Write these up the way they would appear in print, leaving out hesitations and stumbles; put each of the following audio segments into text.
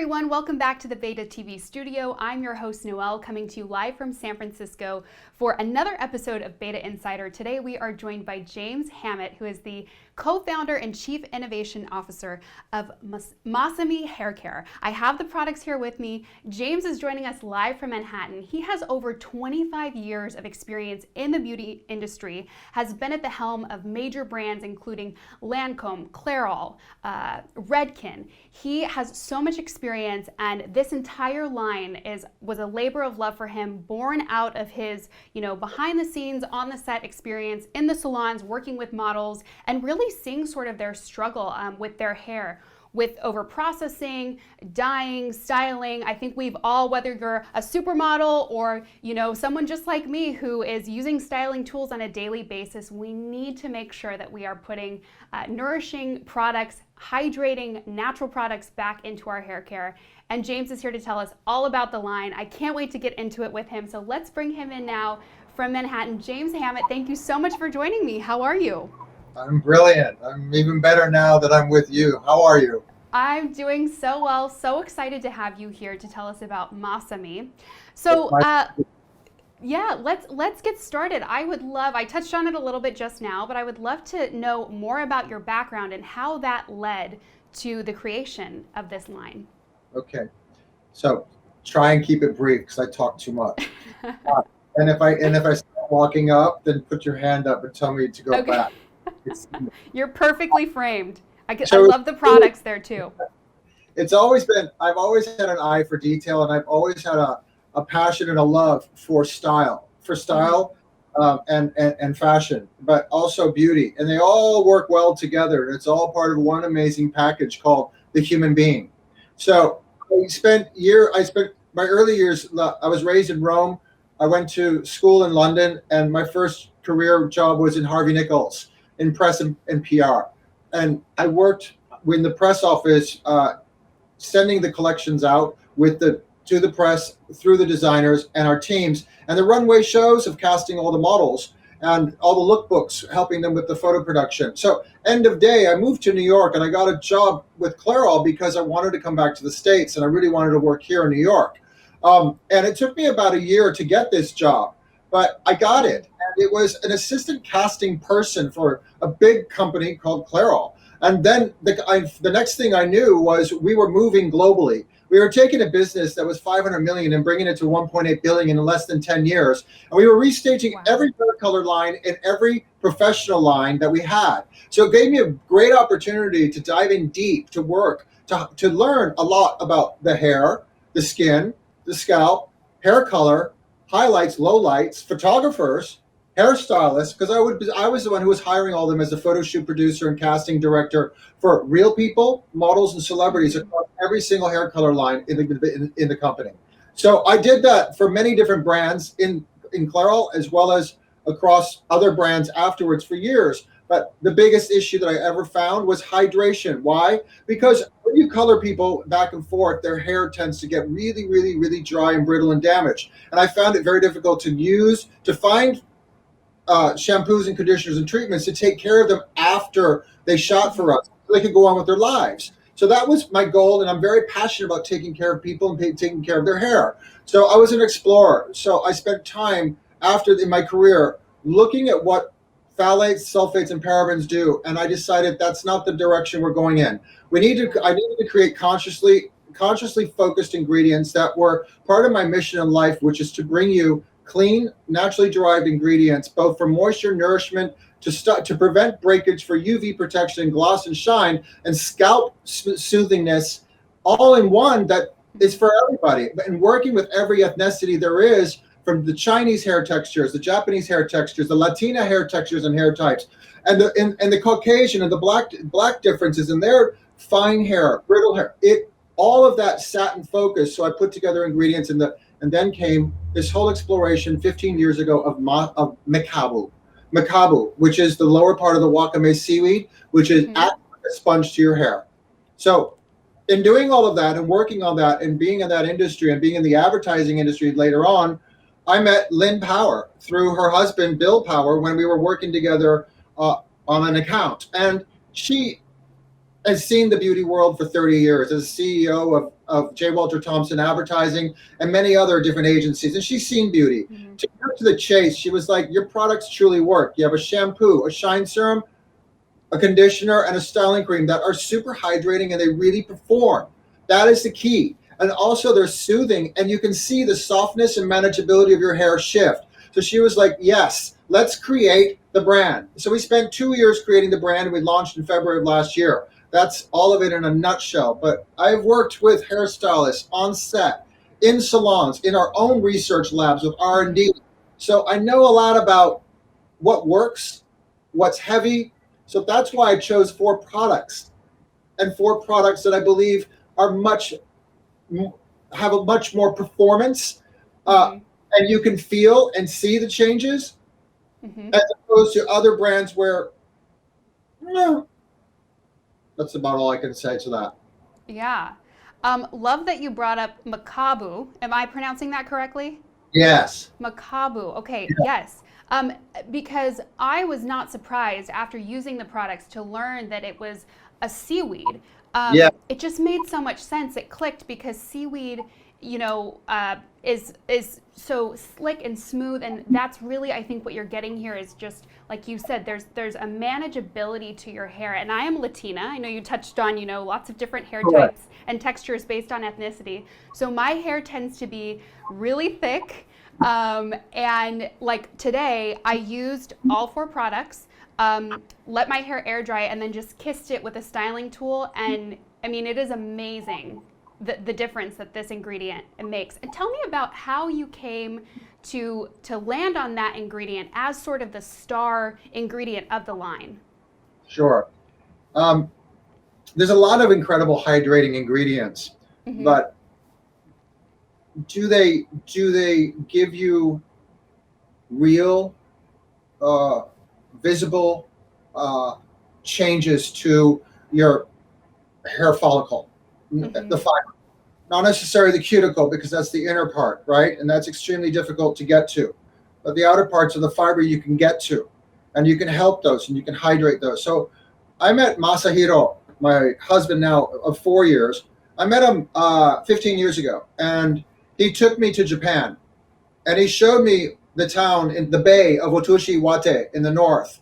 everyone, welcome back to the b8ta TV studio. I'm your host Noelle, coming to you live from San Francisco for another episode of b8ta Insider. Today we are joined by James Hammett, who is the co-founder and chief innovation officer of Masami Hair Care. I have the products here with me. James is joining us live from Manhattan. He has over 25 years of experience in the beauty industry, has been at the helm of major brands including Lancome, Clairol, Redken. He has so much experience, and this entire line was a labor of love for him, born out of his, behind the scenes, on the set experience in the salons, working with models, and really seeing sort of their struggle with their hair, with over processing, dyeing, styling. I think we've all, whether you're a supermodel or someone just like me who is using styling tools on a daily basis, we need to make sure that we are putting nourishing products, hydrating, natural products back into our hair care. And James is here to tell us all about the line. I can't wait to get into it with him. So let's bring him in now from Manhattan. James Hammett, thank you so much for joining me. How are you? I'm brilliant. I'm even better now that I'm with you. How are you? I'm doing so well. So excited to have you here to tell us about Masami. So yeah, let's get started. I touched on it a little bit just now, but I would love to know more about your background and how that led to the creation of this line. Okay, so try and keep it brief because I talk too much. And if I start walking up, then put your hand up and tell me to go back. You're perfectly framed. I love the products there too. I've always had an eye for detail, and I've always had a passion and a love for style, and fashion, but also beauty. And they all work well together. And it's all part of one amazing package called the human being. So I spent my early years, I was raised in Rome. I went to school in London, and my first career job was in Harvey Nichols in press and PR. And I worked in the press office, sending the collections out to the press, through the designers and our teams, and the runway shows of casting all the models and all the lookbooks, helping them with the photo production. So end of day, I moved to New York, and I got a job with Clairol because I wanted to come back to the States, and I really wanted to work here in New York. And it took me about a year to get this job, but I got it. And it was an assistant casting person for a big company called Clairol. And then the next thing I knew was we were moving globally. We were taking a business that was 500 million and bringing it to 1.8 billion in less than 10 years. And we were restaging every hair color line and every professional line that we had. So it gave me a great opportunity to dive in deep, to work, to learn a lot about the hair, the skin, the scalp, hair color, highlights, lowlights, photographers, hairstylists, because I was the one who was hiring all of them as a photo shoot producer and casting director for real people, models, and celebrities across every single hair color line in the company. So I did that for many different brands in Clairol, as well as across other brands afterwards for years. But the biggest issue that I ever found was hydration. Why? Because when you color people back and forth, their hair tends to get really, really, really dry and brittle and damaged. And I found it very difficult to find shampoos and conditioners and treatments to take care of them after they shot for us, so they could go on with their lives. So that was my goal, and I'm very passionate about taking care of people and taking care of their hair. So I was an explorer. So I spent time in my career looking at what phthalates, sulfates, and parabens do, and I decided that's not the direction we're going in. I needed to create consciously focused ingredients that were part of my mission in life, which is to bring you clean, naturally derived ingredients, both for moisture, nourishment, to prevent breakage, for UV protection, and gloss and shine, and scalp soothingness, all in one that is for everybody. And working with every ethnicity there is, from the Chinese hair textures, the Japanese hair textures, the Latina hair textures and hair types, and the Caucasian and the black differences in their fine hair, brittle hair. All of that sat in focus. So I put together ingredients, and then came this whole exploration 15 years ago of Macabu, which is the lower part of the wakame seaweed, which is acting like a sponge to your hair. So in doing all of that and working on that and being in that industry and being in the advertising industry later on, I met Lynn Power through her husband, Bill Power, when we were working together on an account. And she has seen the beauty world for 30 years as CEO of J. Walter Thompson Advertising and many other different agencies. And she's seen beauty. Mm-hmm. To cut to the chase, she was like, your products truly work. You have a shampoo, a shine serum, a conditioner, and a styling cream that are super hydrating and they really perform. That is the key. And also they're soothing and you can see the softness and manageability of your hair shift. So she was like, yes, let's create the brand. So we spent 2 years creating the brand and we launched in February of last year. That's all of it in a nutshell. But I've worked with hairstylists on set, in salons, in our own research labs with R&D. So I know a lot about what works, what's heavy. So that's why I chose 4 products, and 4 products that I believe are have a much more performance, and you can feel and see the changes, as opposed to other brands where, that's about all I can say to that. Yeah. Love that you brought up Macabu. Am I pronouncing that correctly? Yes. Macabu. Okay, yes. Because I was not surprised after using the products to learn that it was a seaweed. It just made so much sense. It clicked because seaweed, is so slick and smooth, and that's really, I think, what you're getting here is just like you said. There's a manageability to your hair, and I am Latina. I know you touched on lots of different hair types and textures based on ethnicity. So my hair tends to be really thick. And like today, I used all 4 products, let my hair air dry, and then just kissed it with a styling tool. And I mean, it is amazing the difference that this ingredient makes. And tell me about how you came to land on that ingredient as sort of the star ingredient of the line. Sure. There's a lot of incredible hydrating ingredients, but do they give you real, visible changes to your hair follicle, the fiber? Not necessarily the cuticle, because that's the inner part, right? And that's extremely difficult to get to. But the outer parts of the fiber you can get to, and you can help those, and you can hydrate those. So I met Masahiro, my husband now of 4 years. I met him 15 years ago, and he took me to Japan, and he showed me the town in the bay of Otoshi Wate in the north.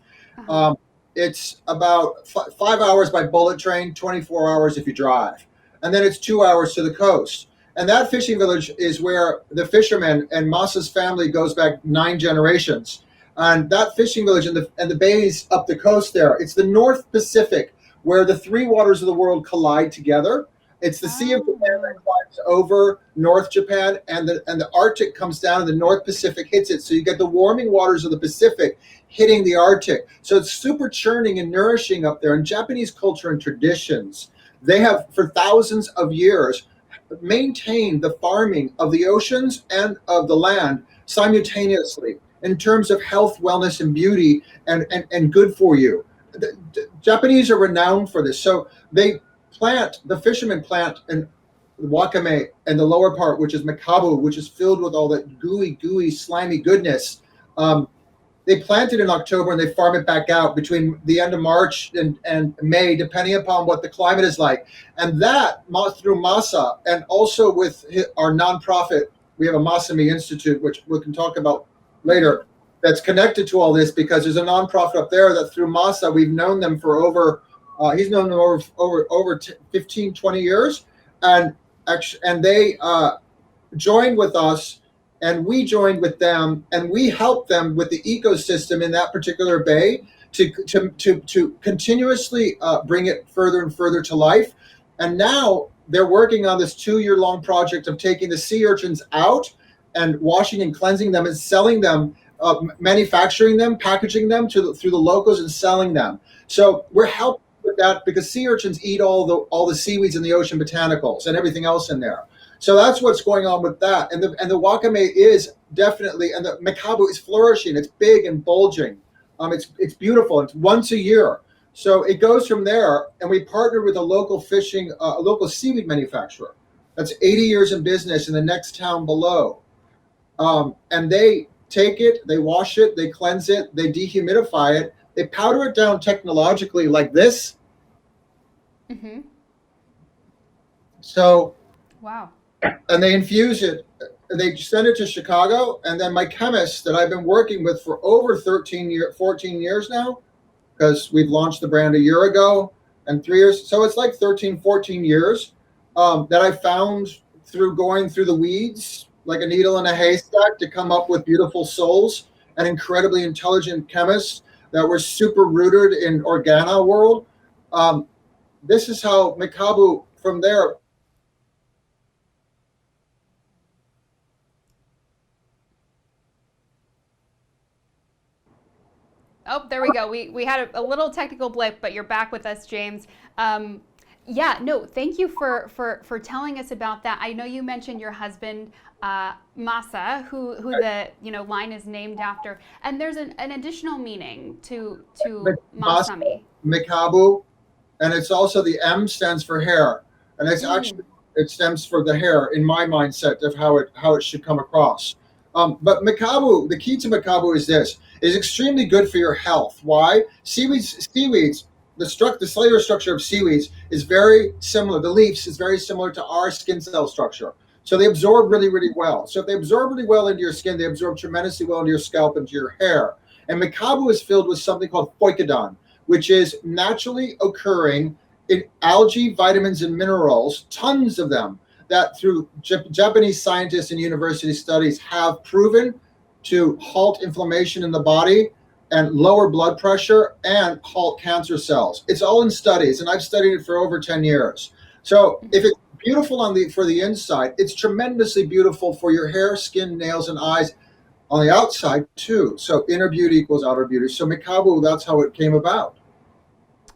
It's about 5 hours by bullet train, 24 hours if you drive. And then it's 2 hours to the coast. And that fishing village is where the fishermen and Masa's family goes back 9 generations. And that fishing village and the bays up the coast there, it's the North Pacific, where the 3 waters of the world collide together. It's the Sea of Japan that climbs over North Japan, and the Arctic comes down and the North Pacific hits it. So you get the warming waters of the Pacific hitting the Arctic. So it's super churning and nourishing up there. And Japanese culture and traditions, they have for thousands of years maintained the farming of the oceans and of the land simultaneously in terms of health, wellness, and beauty, and good for you. The Japanese are renowned for this. So the fishermen plant in wakame and the lower part, which is Macabu, which is filled with all that gooey, slimy goodness. They plant it in October and they farm it back out between the end of March and May, depending upon what the climate is like. And that, through Masa, and also with our nonprofit, we have a Masami Institute, which we can talk about later, that's connected to all this, because there's a nonprofit up there that through Masa, we've known them for he's known them over 15, 20 years. And they joined with us, and we joined with them, and we helped them with the ecosystem in that particular bay to continuously bring it further and further to life. And now they're working on this 2-year-long project of taking the sea urchins out and washing and cleansing them and selling them, manufacturing them, packaging them through the locals and selling them. So we're helping with that, because sea urchins eat all the seaweeds in the ocean botanicals and everything else in there. So that's what's going on with that. And the wakame is definitely, and the Macabu is flourishing. It's big and bulging. It's beautiful. It's once a year. So it goes from there, and we partnered with a local seaweed manufacturer that's 80 years in business in the next town below. And they take it, they wash it, they cleanse it, they dehumidify it, they powder it down technologically like this, Mm-hmm. So, Wow. and they infuse it. They send it to Chicago, and then my chemist that I've been working with for over 14 years now, because we've launched the brand a year ago and 3 years. So it's like 13, 14 years that I found through going through the weeds like a needle in a haystack to come up with beautiful souls and incredibly intelligent chemists that were super rooted in organo world. Um, this is how Macabu from there. Oh, there we go. We had a little technical blip, but you're back with us, James. Yeah, no, thank you for telling us about that. I know you mentioned your husband, Masa, who the line is named after, and there's an additional meaning to Masami. Macabu, and it's also the M stands for hair, and it's Mm, actually it stems for the hair in my mindset of how it should come across. But Macabu, the key to Macabu is this: is extremely good for your health. Why? Seaweeds. The cellular structure of seaweeds is very similar. The leaves is very similar to our skin cell structure. So they absorb really, really well. So if they absorb really well into your skin, they absorb tremendously well into your scalp, into your hair. And Macabu is filled with something called phoikodon, which is naturally occurring in algae, vitamins, and minerals, tons of them, that through Japanese scientists and university studies have proven to halt inflammation in the body and lower blood pressure and halt cancer cells. It's all in studies, and I've studied it for over 10 years. So if it's beautiful for the inside, it's tremendously beautiful for your hair, skin, nails, and eyes on the outside too. So inner beauty equals outer beauty. So Macabu, that's how it came about.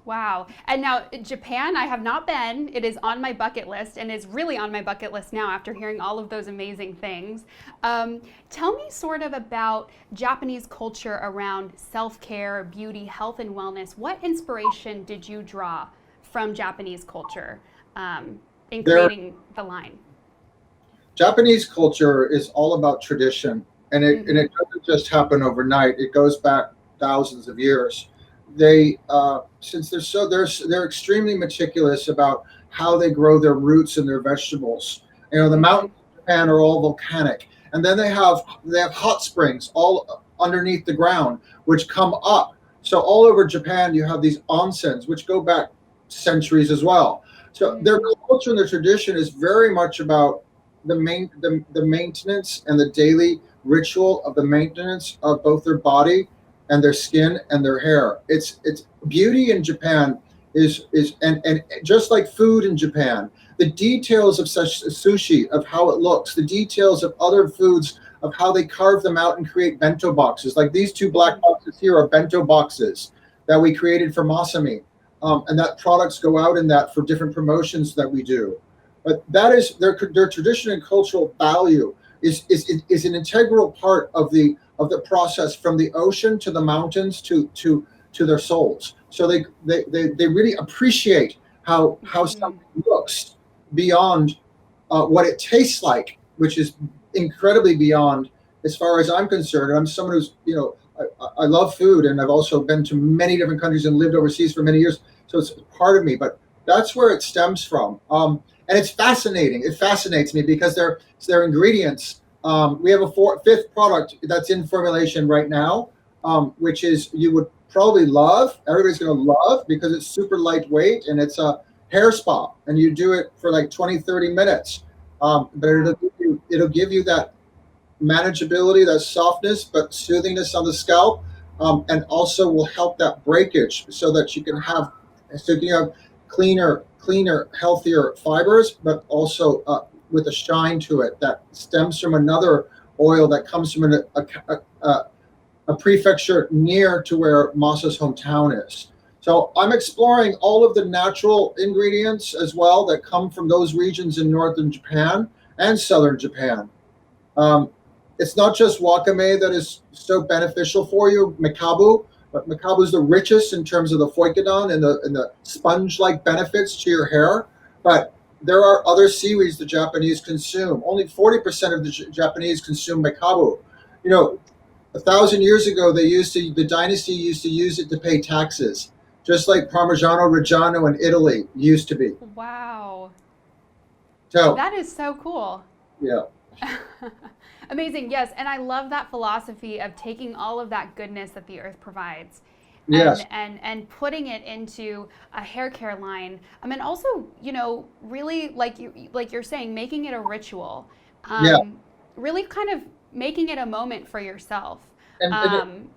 wow. And now Japan, I have not been. It is on my bucket list and is really on my bucket list now after hearing all of those amazing things. Tell me sort of about Japanese culture around self-care, beauty, health, and wellness. What inspiration did you draw from Japanese culture in Their creating the line? Japanese culture is all about tradition, and Mm-hmm. it doesn't just happen overnight. It goes back thousands of years. They since they're extremely meticulous about how they grow their roots and their vegetables. The Mm-hmm. mountains of Japan are all volcanic, and then they have hot springs all underneath the ground which come up. So all over Japan you have these onsens which go back centuries as well. So their Mm-hmm. culture and their tradition is very much about the maintenance and the daily ritual of the maintenance of both their body and their skin and their hair. It's beauty in Japan is and just like food in Japan, the details of such sushi, of how it looks, the details of other foods, of how they carve them out and create bento boxes. Like these two black Mm-hmm. boxes here are bento boxes that we created for Masami. And that products go out in that for different promotions that we do. But that is their tradition and cultural value is an integral part of the process from the ocean to the mountains to their souls. So they really appreciate how Mm-hmm. something looks beyond what it tastes like, which is incredibly beyond as far as I'm concerned. And I'm someone who's I love food, and I've also been to many different countries and lived overseas for many years, so it's part of me. But that's where it stems from, and it's fascinating. It fascinates me because their ingredients. We have a fifth product that's in formulation right now, which is you would probably love. Everybody's going to love because it's super lightweight and it's a hair spa, and you do it for like 20, 30 minutes. But Wow. it'll give you that manageability, that softness, but soothingness on the scalp, and also will help that breakage so you can have cleaner, healthier fibers, but also with a shine to it that stems from another oil that comes from a prefecture near to where Masa's hometown is. So I'm exploring all of the natural ingredients as well that come from those regions in northern Japan and southern Japan. Um, it's not just wakame that is so beneficial for you, Macabu, but Macabu is the richest in terms of the phoikodon and the sponge-like benefits to your hair. But there are other seaweeds the Japanese consume. Only 40% of the Japanese consume Macabu. You know, 1,000 years ago, the dynasty used to use it to pay taxes. just like Parmigiano Reggiano in Italy used to be. Wow. So That is so cool. yeah, Amazing. Yes, and I love that philosophy of taking all of that goodness that the earth provides yes, and putting it into a hair care line. I mean also, really like you're saying, making it a ritual. yeah, Um, really kind of making it a moment for yourself. and Um,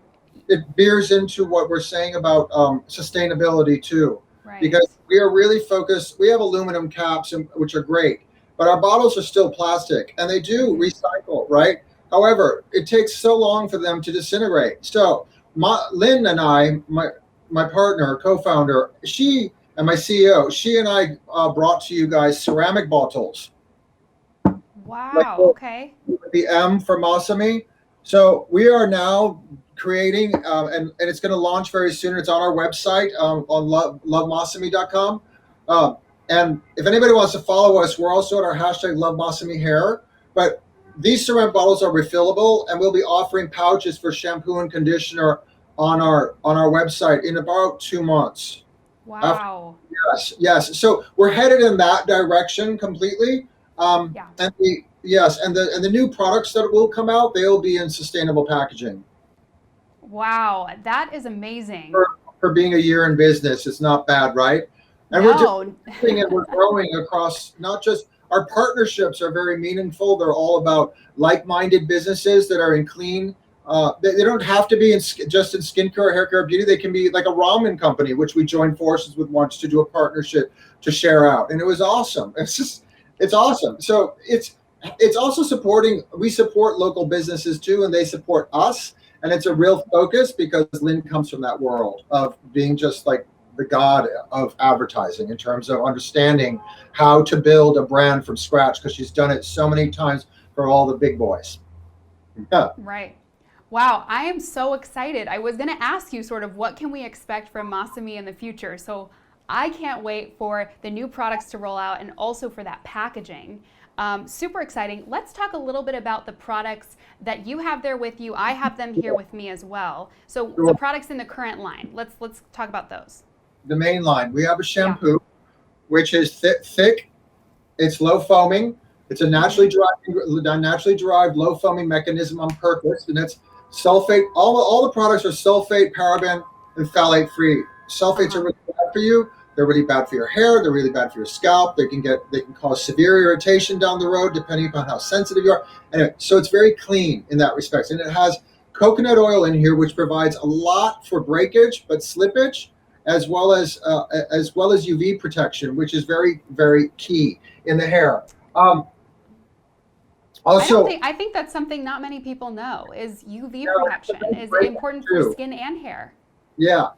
it veers into what we're saying about sustainability too, right. because we are really focused. We have aluminum caps, which are great, but our bottles are still plastic, and they do Hmm. recycle, right? However, it takes so long for them to disintegrate. So, Lynn and I, my partner, co-founder, she and my CEO, she and I brought to you guys ceramic bottles, like Wow. Okay. the M for Masami. So we are now creating, and it's going to launch very soon. It's on our website on lovemasami.com. And if anybody wants to follow us, we're also at our hashtag #LoveMasamiHair. But these ceramic bottles are refillable, and we'll be offering pouches for shampoo and conditioner on our website in about 2 months. After, Wow. yes, yes. So we're headed in that direction completely. Yeah. And the new products that will come out, they'll be in sustainable packaging. Wow. That is amazing. For being a year in business, it's not bad, right? And we're doing No. thing and we're growing across not just our partnerships are very meaningful. They're all about like-minded businesses that are in clean. They don't have to be just in skincare, hair care, beauty. They can be like a ramen company, which we joined forces with once to do a partnership to share out, and it was awesome. It's awesome. So it's also supporting. We support local businesses too, and they support us. And it's a real focus because Lynn comes from that world of being just like the god of advertising in terms of understanding how to build a brand from scratch because she's done it so many times for all the big boys. Yeah. Right. Wow, I am so excited. I was going to ask you sort of what can we expect from Masami in the future. So I can't wait for the new products to roll out and also for that packaging. Super exciting. Let's talk a little bit about the products that you have there with you. I have them here with me as well. So the products in the current line. Let's talk about those. The main line, we have a Yeah. shampoo, which is thick. It's low foaming. It's a Mm-hmm. naturally derived low foaming mechanism on purpose, and it's sulfate. All the products are sulfate, paraben, and phthalate free. Sulfates are Uh-huh. really bad for you. They're really bad for your hair. They're really bad for your scalp. They can cause severe irritation down the road depending upon how sensitive you are. Anyway, so it's very clean in that respect, and it has coconut oil in here, which provides a lot for breakage, but slippage, as well as UV protection, which is very key in the hair. Um, also, I think that's something not many people know is UV yeah, protection is great important for too. skin and hair. Yeah,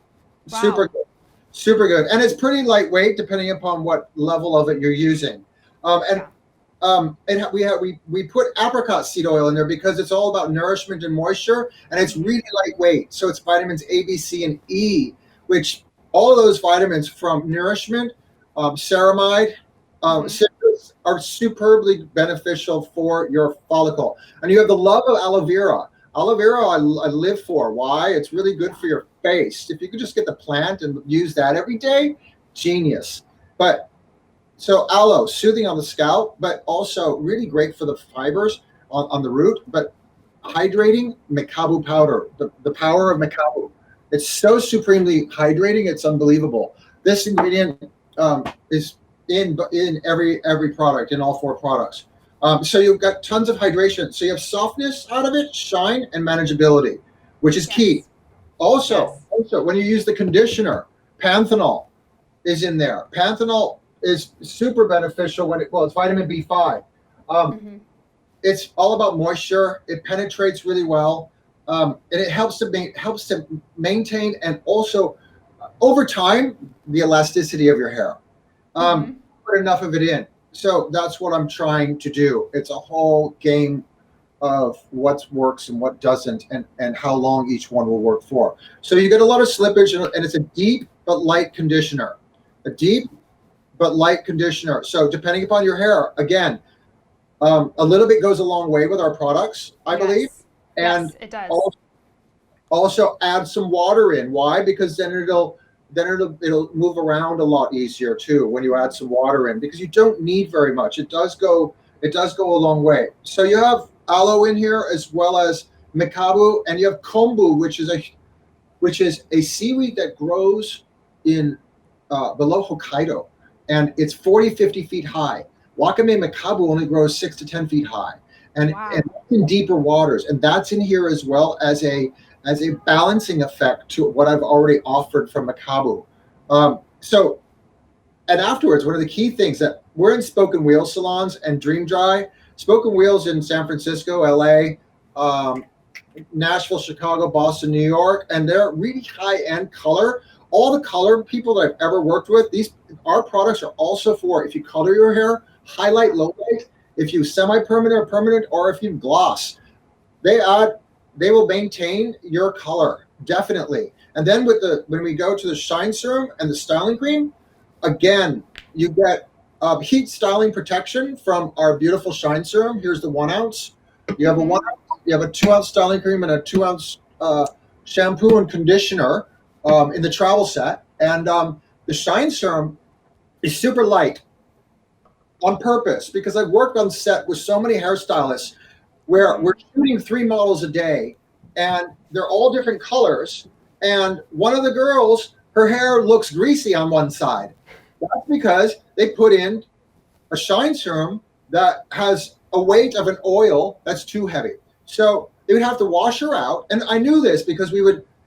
super Wow. good, super good, and it's pretty lightweight depending upon what level of it you're using. Um, and Yeah. and we put apricot seed oil in there because it's all about nourishment and moisture, and it's Mm-hmm. really lightweight. So it's vitamins A, B, C, and E, which all of those vitamins from nourishment, ceramide, Mm-hmm. citrus are superbly beneficial for your follicle. And you have the love of aloe vera. Aloe vera, I live for. Why? It's really good Yeah. for your face. If you could just get the plant and use that every day, genius. But so aloe, soothing on the scalp, but also really great for the fibers on the root, but hydrating Macabu powder, the power of Macabu. It's so supremely hydrating, it's unbelievable. This ingredient is in every product, in all four products. So you've got tons of hydration. So you have softness out of it, shine, and manageability, which is key. Yes. Yes. Also, when you use the conditioner, panthenol is in there. Panthenol is super beneficial it's vitamin B5. Um, Mm-hmm. it's all about moisture. It penetrates really well, and it helps to maintain and also over time the elasticity of your hair. Mm-hmm. Put enough of it in. So that's what I'm trying to do. It's a whole game of what works and what doesn't, and how long each one will work for. So you get a lot of slippage, and it's a deep but light conditioner. A deep but light conditioner. So depending upon your hair, again, a little bit goes a long way with our products, I believe. Yes. And Yes, it does. also add some water in. Why? Because then then it'll move around a lot easier too when you add some water in, because you don't need very much. It does go a long way. So you have aloe in here as well as Macabu, and you have kombu, which is a seaweed that grows in below Hokkaido, and it's 40, 50 feet high. Wakame Macabu only grows 6 to 10 feet high, and Wow. and in deeper waters, and that's in here as well as a balancing effect to what I've already offered from Macabu. So, and afterwards, one of the key things that we're in Spoken Wheel salons and Dream Dry. Spoken Wheels in San Francisco, LA, Nashville, Chicago, Boston, New York, and they're really high-end color. All the color people that I've ever worked with, our products are also for if you color your hair, highlight, low light, if you semi-permanent or permanent, or if you gloss. They will maintain your color, definitely. And then when we go to the shine serum and the styling cream, again, you get heat styling protection from our beautiful shine serum. Here's the 1 ounce. You have a 1 ounce, you have a 2 ounce styling cream and a 2 ounce shampoo and conditioner in the travel set. And the shine serum is super light on purpose, because I've worked on set with so many hairstylists where we're shooting 3 models a day, and they're all different colors. And one of the girls, her hair looks greasy on one side. That's because they put in a shine serum that has a weight of an oil that's too heavy. So they would have to wash her out. And I knew this because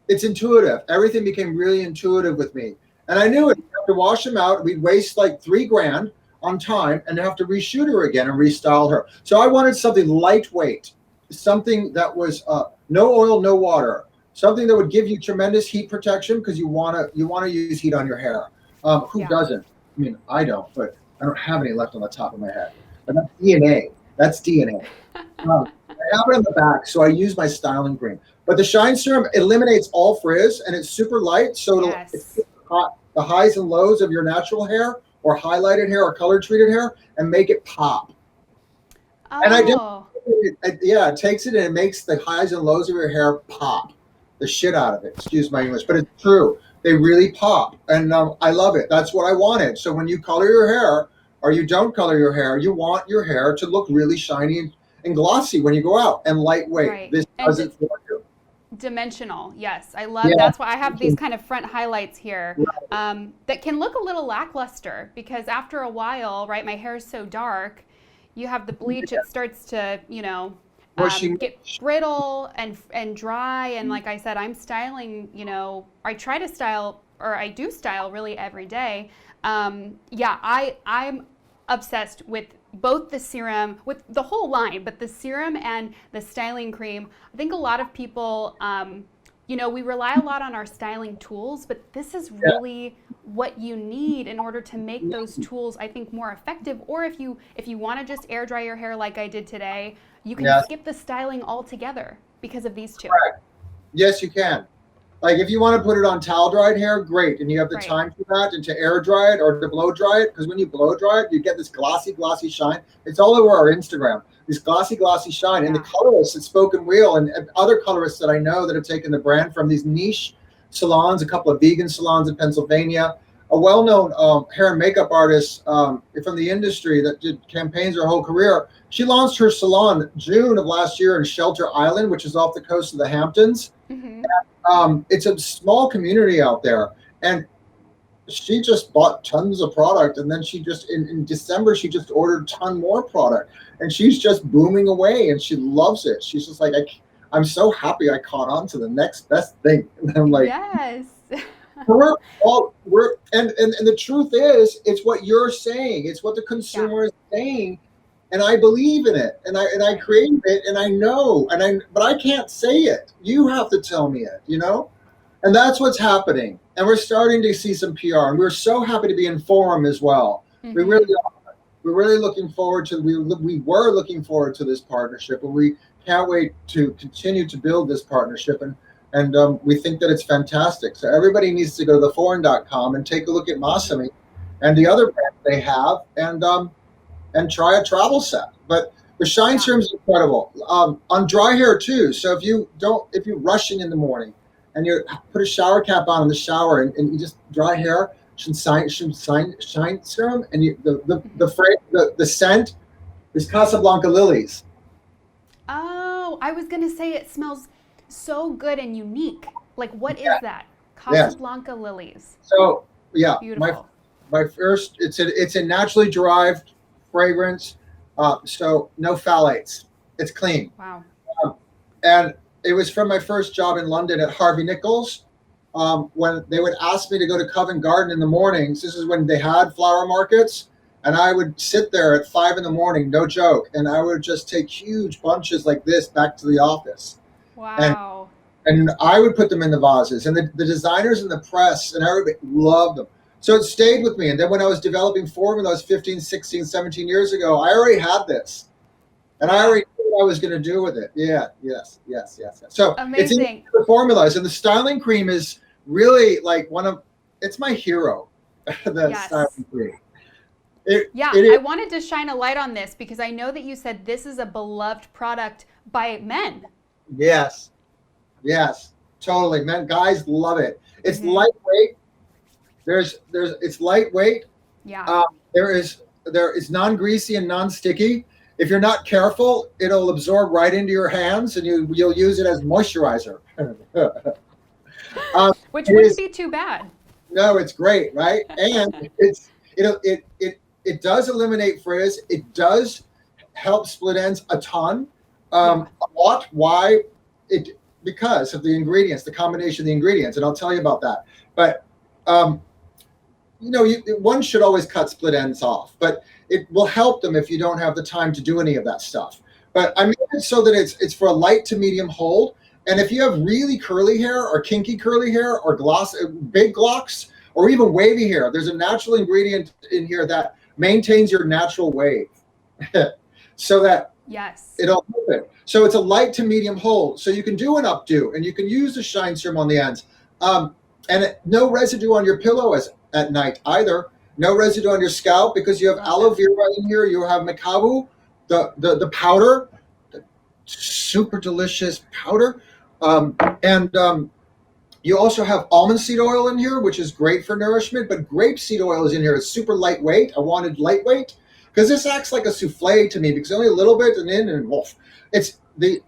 it's intuitive. Everything became really intuitive with me. And I knew it. We'd have to wash them out. We'd waste like $3,000 on time and have to reshoot her again and restyle her. So I wanted something lightweight, something that was no oil, no water, something that would give you tremendous heat protection, because you want to use heat on your hair. Who doesn't? I mean, I don't, but I don't have any left on the top of my head. But that's DNA. That's DNA. I have it on the back, so I use my styling cream. But the shine serum eliminates all frizz, and it's super light, so it'll the highs and lows of your natural hair or highlighted hair or color treated hair and make it pop. Oh. And it takes it and it makes the highs and lows of your hair pop the shit out of it. Excuse my English, but it's true. They really pop, and I love it. That's what I wanted. So when you color your hair or you don't color your hair, you want your hair to look really shiny and glossy when you go out, and lightweight. Right. This does it for you. Dimensional, yes. I love that's why I have these kind of front highlights here that can look a little lackluster, because after a while, right, my hair is so dark, you have the bleach, it starts to, get brittle and dry. And like I said, I'm styling, I try to style, or I do style really every day. I'm obsessed with both the serum, with the whole line, but the serum and the styling cream. I think a lot of people, we rely a lot on our styling tools, but this is really what you need in order to make those tools, I think, more effective. Or if you want to just air dry your hair like I did today, you can skip the styling altogether because of these two. Correct. Yes, you can. Like if you want to put it on towel dried hair, great, and you have the time for that, and to air dry it or to blow dry it, because when you blow dry it, you get this glossy shine. It's all over our Instagram. This glossy shine, and the colorists at Spoken Wheel and other colorists that I know that have taken the brand from these niche salons, a couple of vegan salons in Pennsylvania, a well-known hair and makeup artist from the industry that did campaigns her whole career. She launched her salon June of last year in Shelter Island, which is off the coast of the Hamptons. Mm-hmm. It's a small community out there, and she just bought tons of product, and then she just in December she just ordered a ton more product, and she's just booming away, and she loves it. She's just like, I'm so happy I caught on to the next best thing. And I'm like, yes. we're and the truth is, it's what you're saying, it's what the consumer is saying, and I believe in it, and I created it, and I know, but I can't say it. You have to tell me it, and that's what's happening. And we're starting to see some PR, and we're so happy to be in Forum as well. Mm-hmm. We really are. We're really looking forward to. We were looking forward to this partnership, and we can't wait to continue to build this partnership. And we think that it's fantastic. So everybody needs to go to theforeign.com and take a look at Masami and the other brands they have, and try a travel set. But the shine serum is incredible on dry hair too. So if you're rushing in the morning and you put a shower cap on in the shower, and you just dry hair, shine serum, and the scent is Casablanca lilies. Oh, I was gonna say it smells so good and unique. Like, what is that? Yes. Casablanca lilies. So yeah, Beautiful. my first, it's a naturally derived fragrance, so no phthalates. It's clean. Wow. And it was from my first job in London at Harvey Nichols. When they would ask me to go to Covent Garden in the mornings, this is when they had flower markets, and I would sit there at 5 a.m, no joke, and I would just take huge bunches like this back to the office. Wow. And I would put them in the vases, and the designers and the press and everybody loved them. So it stayed with me. And then when I was developing formulas 15, 16, 17 years ago, I already had this. And I already knew what I was going to do with it. Yeah, yes. So amazing. It's in the formulas. And the styling cream is really like it's my hero, the styling cream. I wanted to shine a light on this because I know that you said this is a beloved product by men. Yes, totally. Men, guys love it. It's lightweight. It's lightweight. Yeah. It's non-greasy and non-sticky. If you're not careful, it'll absorb right into your hands, and you'll use it as moisturizer. Which wouldn't be too bad. No, it's great, right? And it does eliminate frizz. It does help split ends a ton, a lot. Why? Because of the ingredients, the combination of the ingredients, and I'll tell you about that. But one should always cut split ends off, but it will help them if you don't have the time to do any of that stuff. But I made it so that it's for a light to medium hold. And if you have really curly hair or kinky curly hair or big glocks or even wavy hair, there's a natural ingredient in here that maintains your natural wave so that it'll help it. So it's a light to medium hold. So you can do an updo, and you can use the shine serum on the ends. And no residue on your pillow at night either. No residue on your scalp because you have aloe vera in here. You have Macabu, the powder, the super delicious powder. You also have almond seed oil in here, which is great for nourishment, but grapeseed oil is in here. It's super lightweight. I wanted lightweight because this acts like a souffle to me because only a little bit and woof. It's the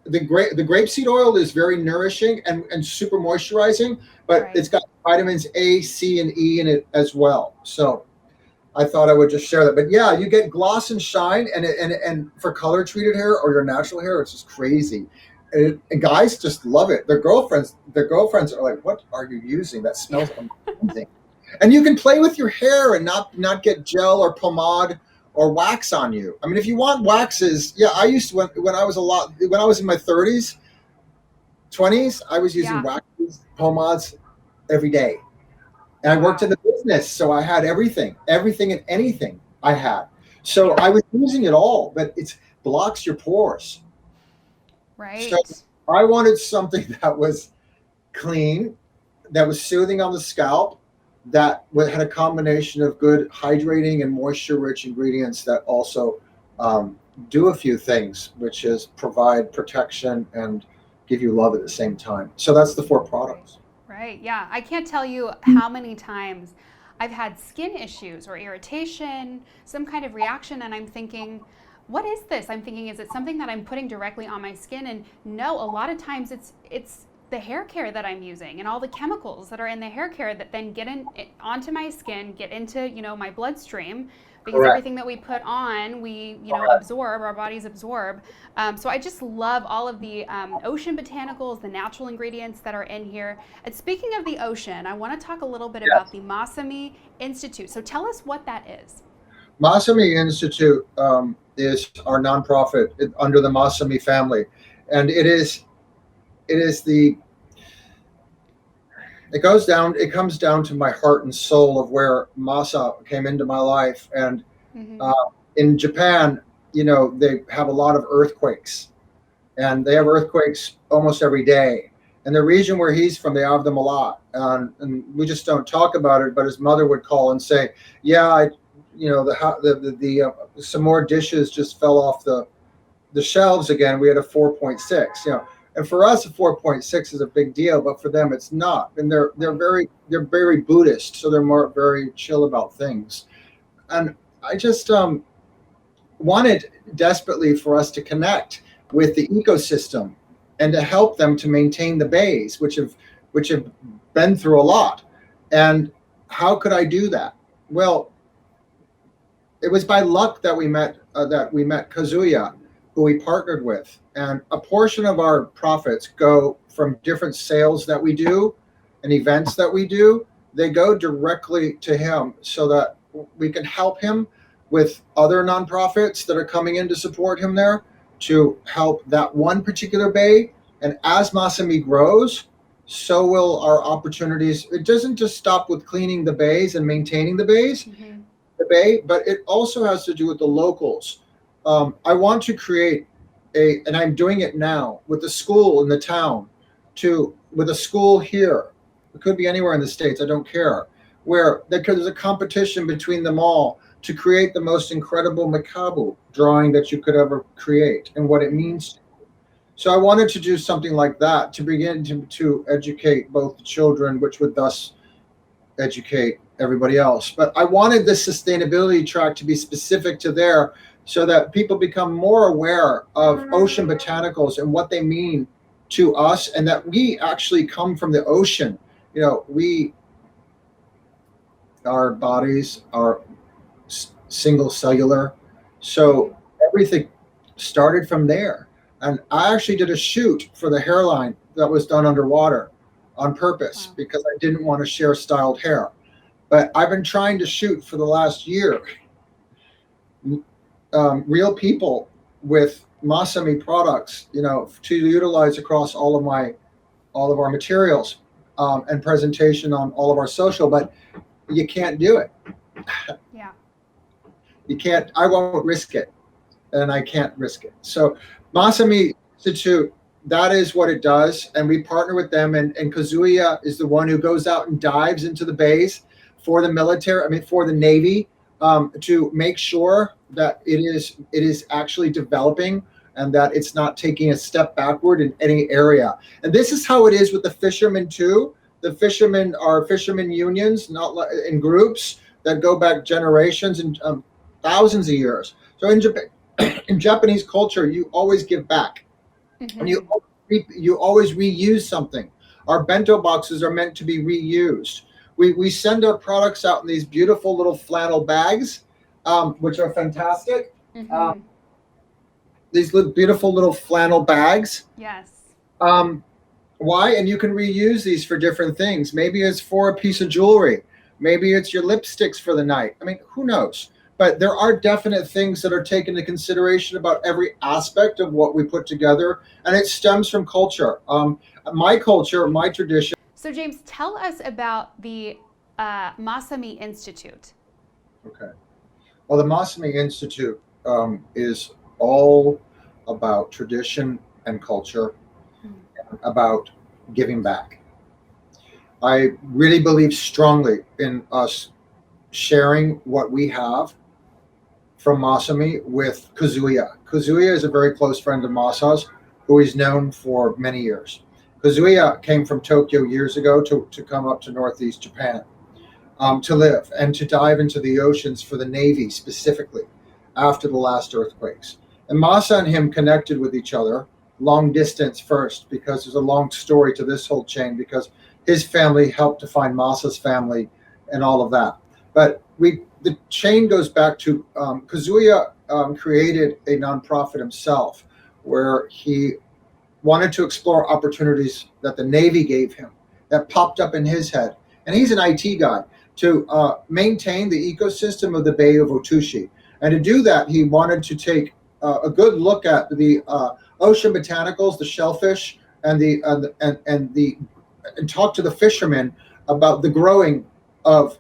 grapeseed oil is very nourishing and super moisturizing, but it's got vitamins A, C, and E in it as well. So I thought I would just share that. But yeah, you get gloss and shine, and for color treated hair or your natural hair, it's just crazy. And guys just love it. Their girlfriends are like, "What are you using? That smells amazing." And you can play with your hair and not get gel or pomade or wax on you. I mean, if you want waxes, I used to when I was in my 30s, 20s, I was using waxes, pomades every day. And I worked in the business, so I had everything and anything I had. So I was using it all, but it blocks your pores. Right. So I wanted something that was clean, that was soothing on the scalp, that had a combination of good hydrating and moisture-rich ingredients that also do a few things, which is provide protection and give you love at the same time. So that's the 4 products. Right. Yeah. I can't tell you how many times I've had skin issues or irritation, some kind of reaction, and I'm thinking, what is this? I'm thinking, is it something that I'm putting directly on my skin? And no, a lot of times it's the hair care that I'm using and all the chemicals that are in the hair care that then get onto my skin, get into, my bloodstream, because everything that we put on, we, absorb, our bodies absorb. So I just love all of the ocean botanicals, the natural ingredients that are in here. And speaking of the ocean, I want to talk a little bit about the Masami Institute. So tell us what that is. Masami Institute is our nonprofit under the Masami family. And it comes down to my heart and soul of where Masa came into my life. And in Japan, they have a lot of earthquakes, and they have earthquakes almost every day. And the region where he's from, they have them a lot. And we just don't talk about it, but his mother would call and say, some more dishes just fell off the shelves again. We had a 4.6, And for us, a 4.6 is a big deal, but for them, it's not. And they're very Buddhist, so they're more very chill about things. And I just wanted desperately for us to connect with the ecosystem and to help them to maintain the bays, which have been through a lot. And how could I do that? Well, it was by luck that we met Kazuya, who we partnered with, and a portion of our profits go from different sales that we do and events that we do. They go directly to him so that we can help him with other nonprofits that are coming in to support him there, to help that one particular bay. And as Masami grows, so will our opportunities. It doesn't just stop with cleaning the bays and maintaining the bays, the bay, but it also has to do with the locals. I want to create and I'm doing it now with a school in the town, with a school here. It could be anywhere in the States, I don't care, where there's a competition between them all to create the most incredible Macabu drawing that you could ever create and what it means. So I wanted to do something like that to begin to educate both the children, which would thus educate everybody else. But I wanted this sustainability track to be specific to there, so that people become more aware of ocean botanicals and what they mean to us, and that we actually come from the ocean. Our bodies are single cellular, so everything started from there. And I actually did a shoot for the hairline that was done underwater on purpose. Wow. Because I didn't want to share styled hair. But I've been trying to shoot for the last year real people with Masami products, to utilize across all of our materials and presentation on all of our social. But you can't do it. Yeah. You can't. I won't risk it, and I can't risk it. So Masami Institute, that is what it does, and we partner with them. And Kazuya is the one who goes out and dives into the bays for the military. For the Navy, to make sure that it is actually developing and that it's not taking a step backward in any area. And this is how it is with the fishermen too. The fishermen are fishermen unions, not in groups that go back generations and thousands of years. So in Japan, in Japanese culture, you always give back, and you always reuse something. Our bento boxes are meant to be reused. We send our products out in these beautiful little flannel bags, which are fantastic. These beautiful little flannel bags. Yes. Why? And you can reuse these for different things. Maybe it's for a piece of jewelry. Maybe it's your lipsticks for the night. Who knows? But there are definite things that are taken into consideration about every aspect of what we put together, and it stems from culture. My culture, my tradition. So James, tell us about the Masami Institute. Okay. Well, the Masami Institute is all about tradition and culture, about giving back. I really believe strongly in us sharing what we have from Masami with Kazuya. Kazuya is a very close friend of Masa's, who he's known for many years. Kazuya came from Tokyo years ago to come up to Northeast Japan to live and to dive into the oceans for the Navy specifically after the last earthquakes. And Masa and him connected with each other long distance first, because there's a long story to this whole chain, because his family helped to find Masa's family and all of that. But the chain goes back to Kazuya created a nonprofit himself, where he wanted to explore opportunities that the Navy gave him that popped up in his head. And he's an IT guy, to maintain the ecosystem of the Bay of Otushi. And to do that, he wanted to take a good look at the ocean botanicals, the shellfish, and talk to the fishermen about the growing of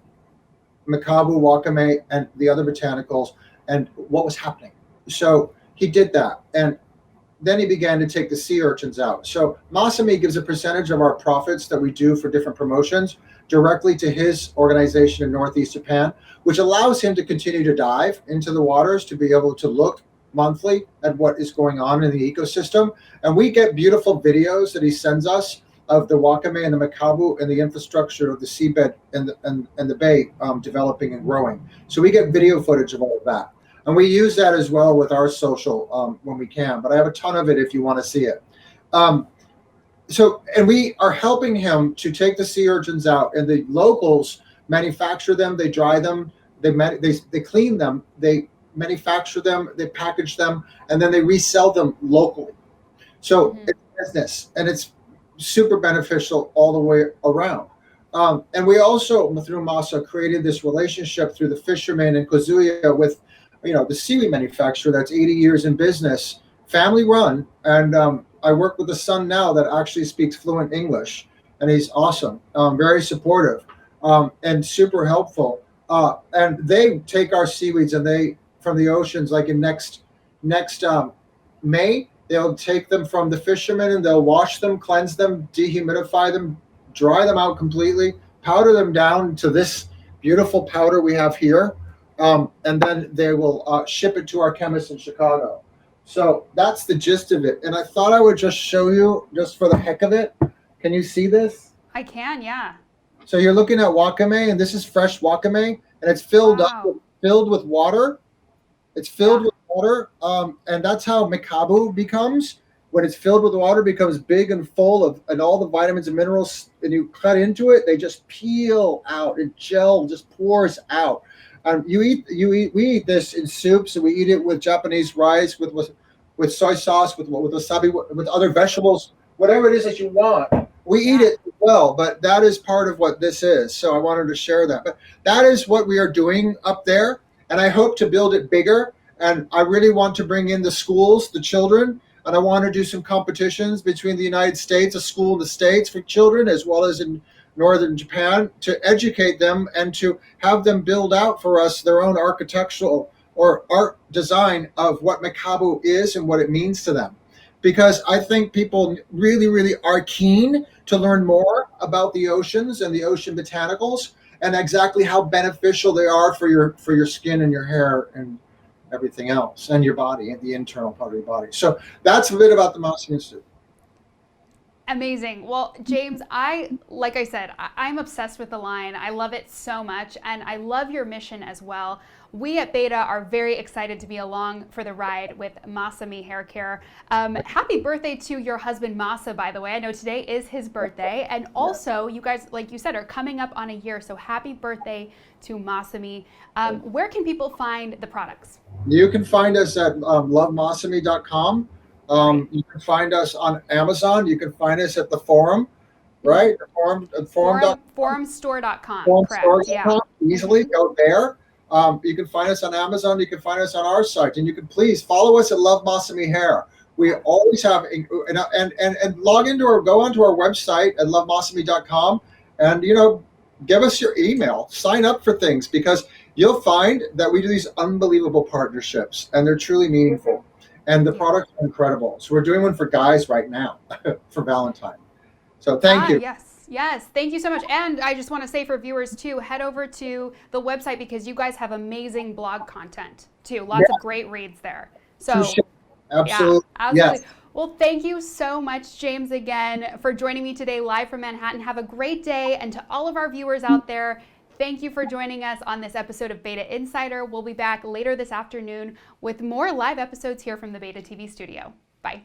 Macabu, wakame, and the other botanicals, and what was happening. So he did that, and then he began to take the sea urchins out. So Masami gives a percentage of our profits that we do for different promotions directly to his organization in Northeast Japan, which allows him to continue to dive into the waters, to be able to look monthly at what is going on in the ecosystem. And we get beautiful videos that he sends us of the Wakame and the Macabu and the infrastructure of the seabed and the bay developing and growing. So we get video footage of all of that. And we use that as well with our social when we can. But I have a ton of it if you want to see it. And we are helping him to take the sea urchins out, and the locals manufacture them, they dry them, they clean them, they manufacture them, they package them, and then they resell them locally. So it's business, and it's super beneficial all the way around. And we also, through Masa, created this relationship through the fishermen in Kazuya with, the seaweed manufacturer that's 80 years in business, family run, and I work with a son now that actually speaks fluent English, and he's awesome, very supportive, and super helpful. And they take our seaweeds and they from the oceans, like in next May, they'll take them from the fishermen and they'll wash them, cleanse them, dehumidify them, dry them out completely, powder them down to this beautiful powder we have here, and then they will ship it to our chemists in Chicago. So that's the gist of it. And I thought I would just show you, just for the heck of it. Can you see this? I can, yeah. So you're looking at wakame, and this is fresh wakame, and it's filled with water. It's filled with water, and that's how Macabu becomes. When it's filled with water, it becomes big and full of, and all the vitamins and minerals, and you cut into it, they just peel out, and gel just pours out. We eat this in soups, and we eat it with Japanese rice, with soy sauce, with wasabi, with other vegetables, whatever it is that you want. We eat it as well, but that is part of what this is. So I wanted to share that. But that is what we are doing up there, and I hope to build it bigger. And I really want to bring in the schools, the children, and I want to do some competitions between the United States, a school in the States for children, as well as in northern Japan, to educate them and to have them build out for us their own architectural or art design of what Macabu is and what it means to them. Because I think people really, really are keen to learn more about the oceans and the ocean botanicals and exactly how beneficial they are for your skin and your hair and everything else, and your body, and the internal part of your body. So that's a bit about the Masami Institute. Amazing. Well, James, like I said, I'm obsessed with the line. I love it so much, and I love your mission as well. We at b8ta are very excited to be along for the ride with Masami Hair Care. Happy birthday to your husband, Masa, by the way. I know today is his birthday, and also you guys, like you said, are coming up on a year, so happy birthday to Masami. Where can people find the products? You can find us at lovemasami.com. You can find us on Amazon. You can find us at the forum, right? Forumstore.com. Forumstore.com. Easily go there. You can find us on Amazon. You can find us on our site, and you can please follow us at Love Masami Hair. We always have and log into or go onto our website at lovemasami.com, and give us your email. Sign up for things, because you'll find that we do these unbelievable partnerships, and they're truly meaningful. And the products are incredible. So we're doing one for guys right now for Valentine. So thank you. Yes. Thank you so much. And I just want to say for viewers too, head over to the website, because you guys have amazing blog content too. Lots of great reads there. So absolutely. Yeah, absolutely. Yes. Well, thank you so much, James, again, for joining me today live from Manhattan. Have a great day. And to all of our viewers out there, thank you for joining us on this episode of b8ta Insider. We'll be back later this afternoon with more live episodes here from the b8ta TV studio. Bye.